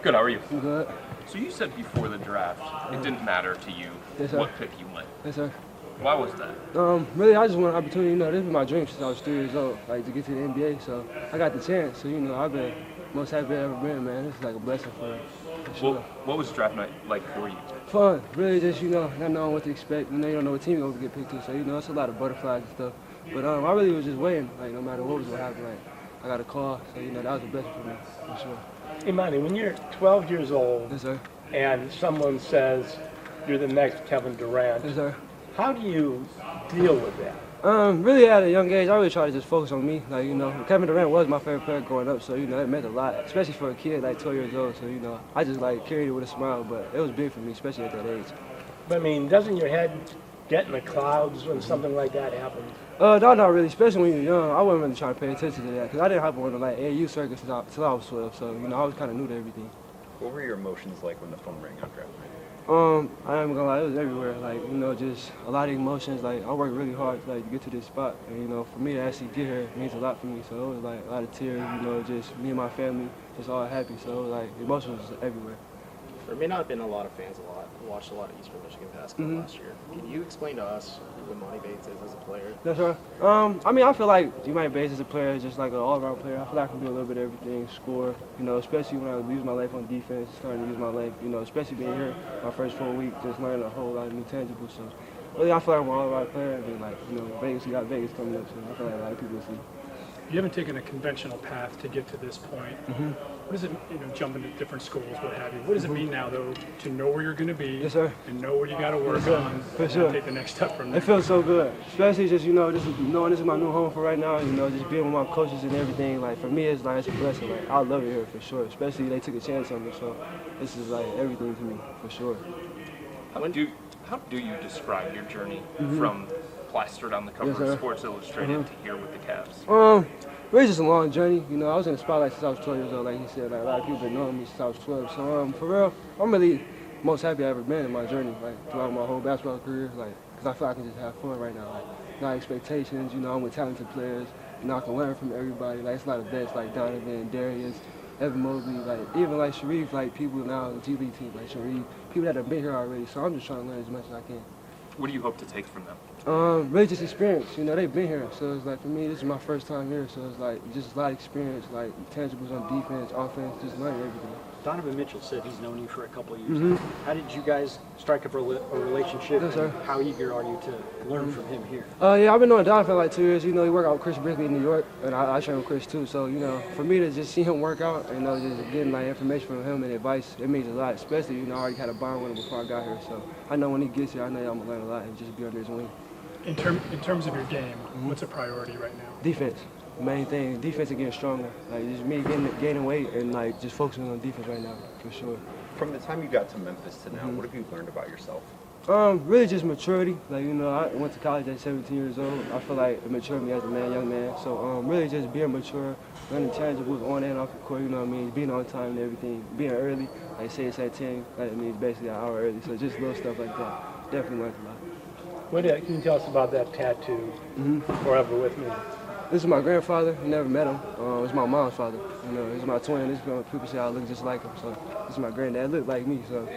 Good, how are you? I'm good. So you said before the draft it didn't matter to you what pick you went. Yes, sir. Why was that? Really, I just want an opportunity. You know, this was my dream since I was 3 years old, like to get to the NBA. So I got the chance. So, you know, I've been most happy I've ever been, man. This is like a blessing for sure. What was draft night like for you? Fun. Really just, you know, not knowing what to expect. You know, you don't know what team you're going to get picked to. So, you know, it's a lot of butterflies and stuff. But I really was just waiting. Like, no matter what was going to happen, like, I got a call. So, you know, that was a blessing for me, for sure. Emoni, when you're 12 years old Yes, sir. and someone says you're the next Kevin Durant, Yes, sir. how do you deal with that? Really at a young age, I really try to just focus on me. Like, you know, Kevin Durant was my favorite player growing up, so, you know, it meant a lot, especially for a kid like 12 years old. So, you know, I just, like, carried it with a smile, but it was big for me, especially at that age. But, I mean, doesn't your head get in the clouds when something like that happens? No, not really, especially when you're young. I wasn't really trying to pay attention to that, because I didn't have one of, like, AAU circuits until I was 12, so, you know, I was kind of new to everything. What were your emotions like when the phone rang on draft night? I ain't gonna lie, it was everywhere. Like, you know, just a lot of emotions. Like, I worked really hard like, to get to this spot. And, you know, for me to actually get here means a lot for me. So it was like a lot of tears, you know, just me and my family, just all happy. So it was like emotions everywhere. There may not have been a lot of fans watched a lot of Eastern Michigan basketball last year. Can you explain to us who Emoni Bates is as a player? Yes, sir. I mean, I feel like Emoni Bates as a player is just like an all-around player. I feel like I can do a little bit of everything, score, you know, especially when I use my life on defense, starting to use my life, you know, especially being here my first 4 weeks, just learning a whole lot of new tangibles. So really, I feel like I'm an all-around player. And like, you know, Vegas, we got Vegas coming up, so I feel like a lot of people will see. You haven't taken a conventional path to get to this point. What does it, you know, jump into different schools, what have you? What does it mean now, though, to know where you're going to be? Yes, sir. And know what you got to work on, For and sure. take the next step from there? It feels so good, especially just, you know, just knowing this is my new home for right now, you know, just being with my coaches and everything. Like, for me, it's like, it's a blessing. Like, I love it here for sure, especially they took a chance on me, so this is like everything to me, for sure. How do you describe your journey from plastered on the cover Yes, of sir. Sports Illustrated to here with the Cavs? Really just a long journey, you know. I was in the spotlight since I was 12 years old, like he said. Like, a lot of people been knowing me since I was 12. So for real, I'm really most happy I've ever been in my journey, like throughout my whole basketball career, like, because I feel like I can just have fun right now. Like, not expectations, you know. I'm with talented players, you know. I can learn from everybody. Like, it's a lot of vets like Donovan, Darius, Evan Mobley, like even like Sharif, like people now on the G League team, like Sharif, people that have been here already. So I'm just trying to learn as much as I can. What do you hope to take from them? Really just experience, you know, they've been here, so it's like, for me, this is my first time here, so it's like, just a lot of experience, like, tangibles on defense, offense, just learning everything. Donovan Mitchell said he's known you for a couple of years. How did you guys strike up a relationship, Yes, sir. and how eager are you to learn from him here? Yeah, I've been knowing Don for like 2 years. You know, he worked out with Chris Brickley in New York, and I train with Chris too. So, you know, for me to just see him work out, you know, just getting like information from him and advice, it means a lot. Especially, you know, I already had a bond with him before I got here. So I know when he gets here, I know I'm gonna learn a lot and just be under his wing. In terms of your game, what's a priority right now? Defense, main thing. Defense is getting stronger. Like, just me gaining weight and like just focusing on defense right now, for sure. From the time you got to Memphis to now, what have you learned about yourself? Really just maturity. Like, you know, I went to college at 17 years old. I feel like it matured me as a man, young man. So really just being mature, learning tangibles on and off the court, you know what I mean? Being on time and everything. Being early, like say it's at 10, that means basically an hour early. So just little stuff like that. Definitely learned a lot. Can you tell us about that tattoo, Forever With Me? This is my grandfather. I never met him. It's my mom's father. You know, it's my twin. People say I look just like him. So this is my granddad. Look like me. So